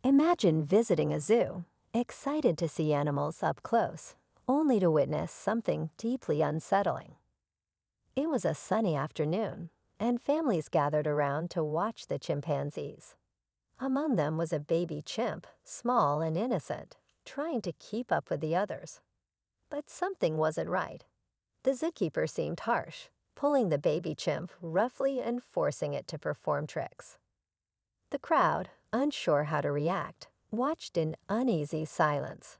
Imagine visiting a zoo, excited to see animals up close, only to witness something deeply unsettling. It was a sunny afternoon, and families gathered around to watch the chimpanzees. Among them was a baby chimp, small and innocent, trying to keep up with the others. But something wasn't right. The zookeeper seemed harsh, pulling the baby chimp roughly and forcing it to perform tricks. The crowd, unsure how to react, watched in uneasy silence.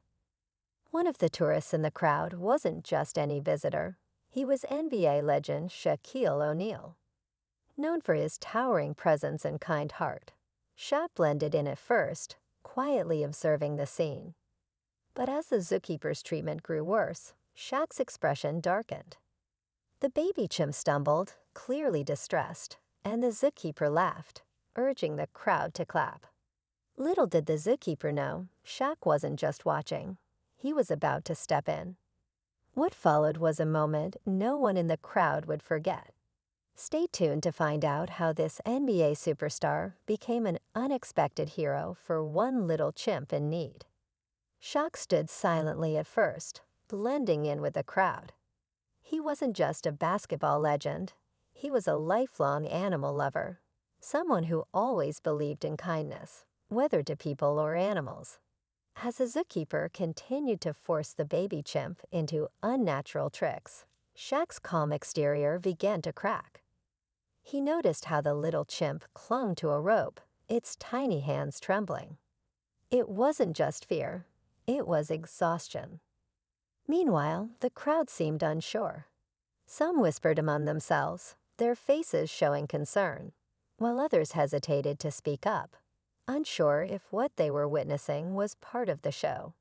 One of the tourists in the crowd wasn't just any visitor. He was NBA legend Shaquille O'Neal. Known for his towering presence and kind heart, Shaq blended in at first, quietly observing the scene. But as the zookeeper's treatment grew worse, Shaq's expression darkened. The baby chimp stumbled, clearly distressed, and the zookeeper laughed, urging the crowd to clap. Little did the zookeeper know, Shaq wasn't just watching. He was about to step in. What followed was a moment no one in the crowd would forget. Stay tuned to find out how this NBA superstar became an unexpected hero for one little chimp in need. Shaq stood silently at first, blending in with the crowd. He wasn't just a basketball legend. He was a lifelong animal lover, someone who always believed in kindness, whether to people or animals. As the zookeeper continued to force the baby chimp into unnatural tricks, Shaq's calm exterior began to crack. He noticed how the little chimp clung to a rope, its tiny hands trembling. It wasn't just fear, it was exhaustion. Meanwhile, the crowd seemed unsure. Some whispered among themselves, their faces showing concern, while others hesitated to speak up, unsure if what they were witnessing was part of the show.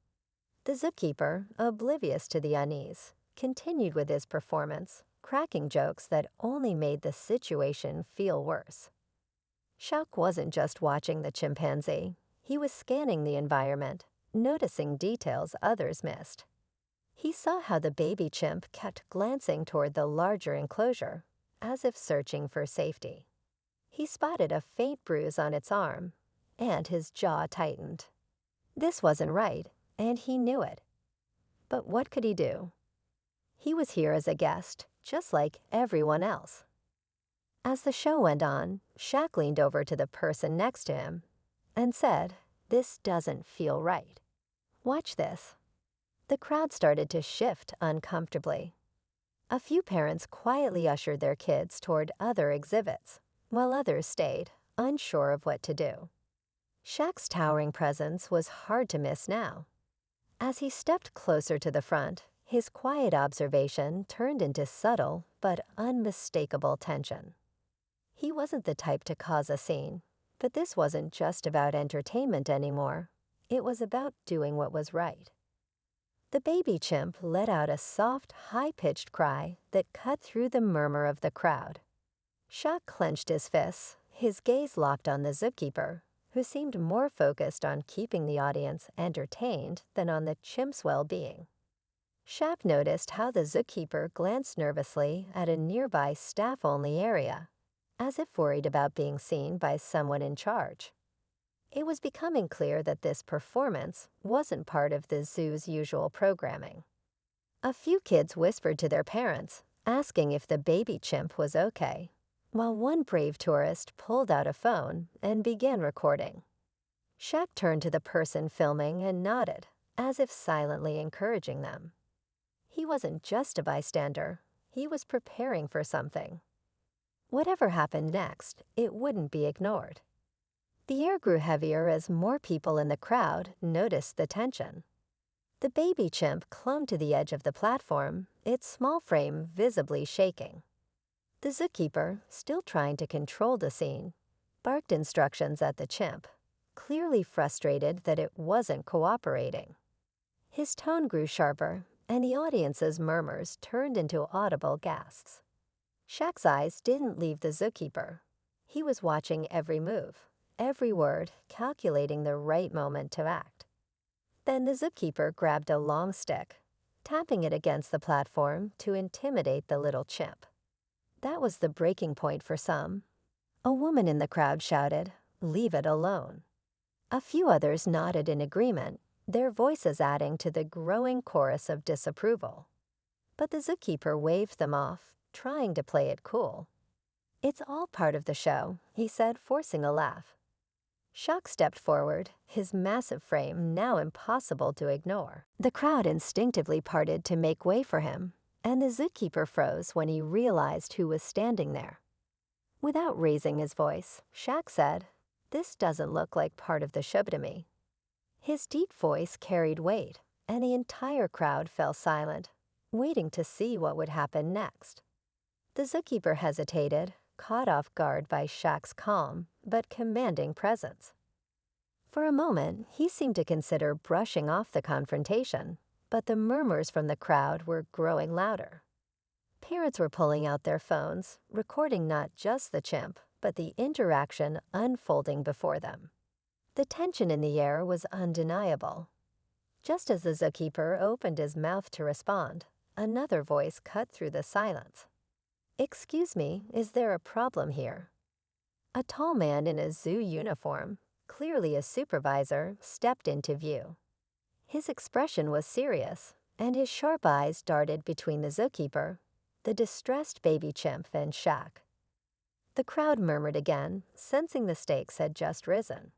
The zookeeper, oblivious to the unease, continued with his performance, cracking jokes that only made the situation feel worse. Shaq wasn't just watching the chimpanzee. He was scanning the environment, noticing details others missed. He saw how the baby chimp kept glancing toward the larger enclosure, as if searching for safety. He spotted a faint bruise on its arm, and his jaw tightened. This wasn't right, and he knew it. But what could he do? He was here as a guest, just like everyone else. As the show went on, Shaq leaned over to the person next to him and said, "This doesn't feel right. Watch this." The crowd started to shift uncomfortably. A few parents quietly ushered their kids toward other exhibits, while others stayed, unsure of what to do. Shaq's towering presence was hard to miss now. As he stepped closer to the front, his quiet observation turned into subtle but unmistakable tension. He wasn't the type to cause a scene, but this wasn't just about entertainment anymore. It was about doing what was right. The baby chimp let out a soft, high-pitched cry that cut through the murmur of the crowd. Shaq clenched his fists, his gaze locked on the zookeeper, who seemed more focused on keeping the audience entertained than on the chimp's well-being. Shaq noticed how the zookeeper glanced nervously at a nearby staff-only area, as if worried about being seen by someone in charge. It was becoming clear that this performance wasn't part of the zoo's usual programming. A few kids whispered to their parents, asking if the baby chimp was okay, while one brave tourist pulled out a phone and began recording. Shaq turned to the person filming and nodded, as if silently encouraging them. He wasn't just a bystander, he was preparing for something. Whatever happened next, it wouldn't be ignored. The air grew heavier as more people in the crowd noticed the tension. The baby chimp clung to the edge of the platform, its small frame visibly shaking. The zookeeper, still trying to control the scene, barked instructions at the chimp, clearly frustrated that it wasn't cooperating. His tone grew sharper, and the audience's murmurs turned into audible gasps. Shaq's eyes didn't leave the zookeeper. He was watching every move, every word, calculating the right moment to act. Then the zookeeper grabbed a long stick, tapping it against the platform to intimidate the little chimp. That was the breaking point for some. A woman in the crowd shouted, "Leave it alone." A few others nodded in agreement, their voices adding to the growing chorus of disapproval. But the zookeeper waved them off, trying to play it cool. "It's all part of the show," he said, forcing a laugh. Shaq stepped forward, his massive frame now impossible to ignore. The crowd instinctively parted to make way for him, and the zookeeper froze when he realized who was standing there. Without raising his voice, Shaq said, "This doesn't look like part of the show to me." His deep voice carried weight, and the entire crowd fell silent, waiting to see what would happen next. The zookeeper hesitated, caught off guard by Shaq's calm but commanding presence. For a moment, he seemed to consider brushing off the confrontation, but the murmurs from the crowd were growing louder. Parents were pulling out their phones, recording not just the chimp, but the interaction unfolding before them. The tension in the air was undeniable. Just as the zookeeper opened his mouth to respond, another voice cut through the silence. "Excuse me, is there a problem here?" A tall man in a zoo uniform, clearly a supervisor, stepped into view. His expression was serious, and his sharp eyes darted between the zookeeper, the distressed baby chimp, and Shaq. The crowd murmured again, sensing the stakes had just risen.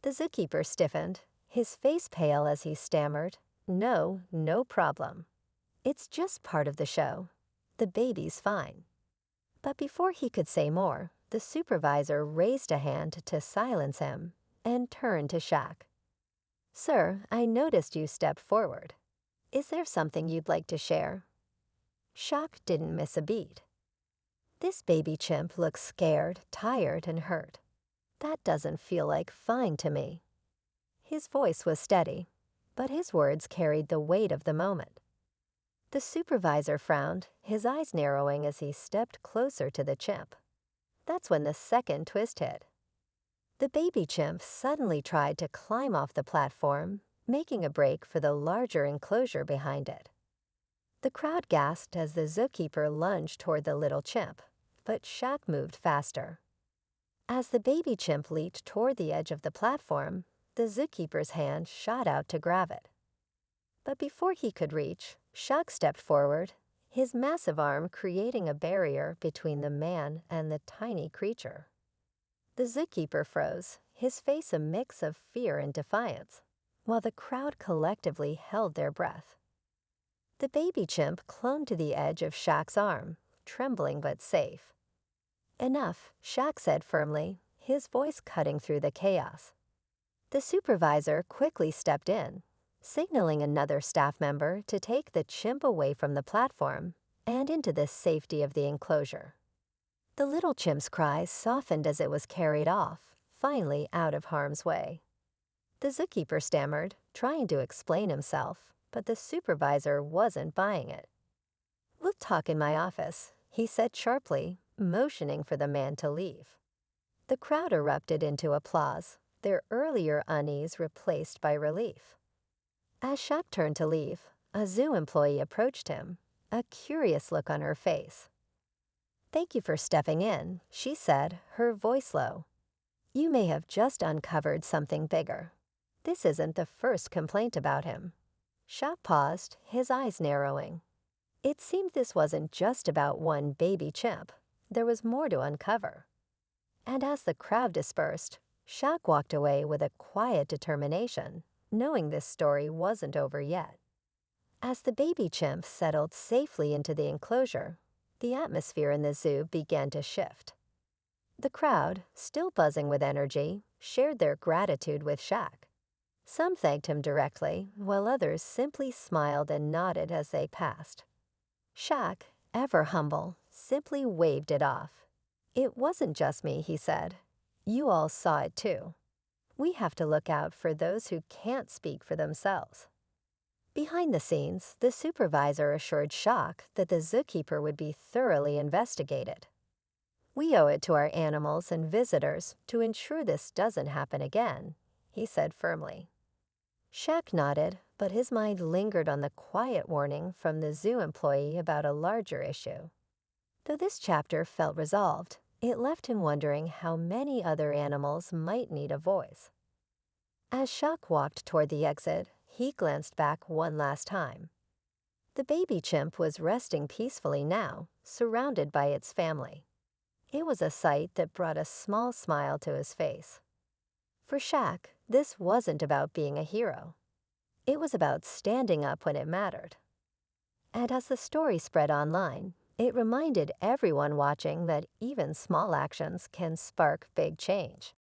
The zookeeper stiffened, his face pale as he stammered, No problem. It's just part of the show. The baby's fine." But before he could say more, the supervisor raised a hand to silence him and turned to Shaq. "Sir, I noticed you stepped forward. Is there something you'd like to share?" Shaq didn't miss a beat. "This baby chimp looks scared, tired, and hurt. That doesn't feel like fine to me." His voice was steady, but his words carried the weight of the moment. The supervisor frowned, his eyes narrowing as he stepped closer to the chimp. That's when the second twist hit. The baby chimp suddenly tried to climb off the platform, making a break for the larger enclosure behind it. The crowd gasped as the zookeeper lunged toward the little chimp, but Shaq moved faster. As the baby chimp leaped toward the edge of the platform, the zookeeper's hand shot out to grab it. But before he could reach, Shaq stepped forward, his massive arm creating a barrier between the man and the tiny creature. The zookeeper froze, his face a mix of fear and defiance, while the crowd collectively held their breath. The baby chimp clung to the edge of Shaq's arm, trembling but safe. "Enough," Shaq said firmly, his voice cutting through the chaos. The supervisor quickly stepped in, signaling another staff member to take the chimp away from the platform and into the safety of the enclosure. The little chimp's cries softened as it was carried off, finally out of harm's way. The zookeeper stammered, trying to explain himself, but the supervisor wasn't buying it. "We'll talk in my office," he said sharply, motioning for the man to leave. The crowd erupted into applause, their earlier unease replaced by relief. As Shaq turned to leave, a zoo employee approached him, a curious look on her face. "Thank you for stepping in," she said, her voice low. "You may have just uncovered something bigger. This isn't the first complaint about him." Shaq paused, his eyes narrowing. It seemed this wasn't just about one baby chimp. There was more to uncover. And as the crowd dispersed, Shaq walked away with a quiet determination, knowing this story wasn't over yet. As the baby chimp settled safely into the enclosure, the atmosphere in the zoo began to shift. The crowd, still buzzing with energy, shared their gratitude with Shaq. Some thanked him directly, while others simply smiled and nodded as they passed. Shaq, ever humble, simply waved it off. "It wasn't just me," he said. "You all saw it too. We have to look out for those who can't speak for themselves." Behind the scenes, the supervisor assured Shaq that the zookeeper would be thoroughly investigated. "We owe it to our animals and visitors to ensure this doesn't happen again," he said firmly. Shaq nodded, but his mind lingered on the quiet warning from the zoo employee about a larger issue. Though this chapter felt resolved, it left him wondering how many other animals might need a voice. As Shaq walked toward the exit, he glanced back one last time. The baby chimp was resting peacefully now, surrounded by its family. It was a sight that brought a small smile to his face. For Shaq, this wasn't about being a hero. It was about standing up when it mattered. And as the story spread online, it reminded everyone watching that even small actions can spark big change.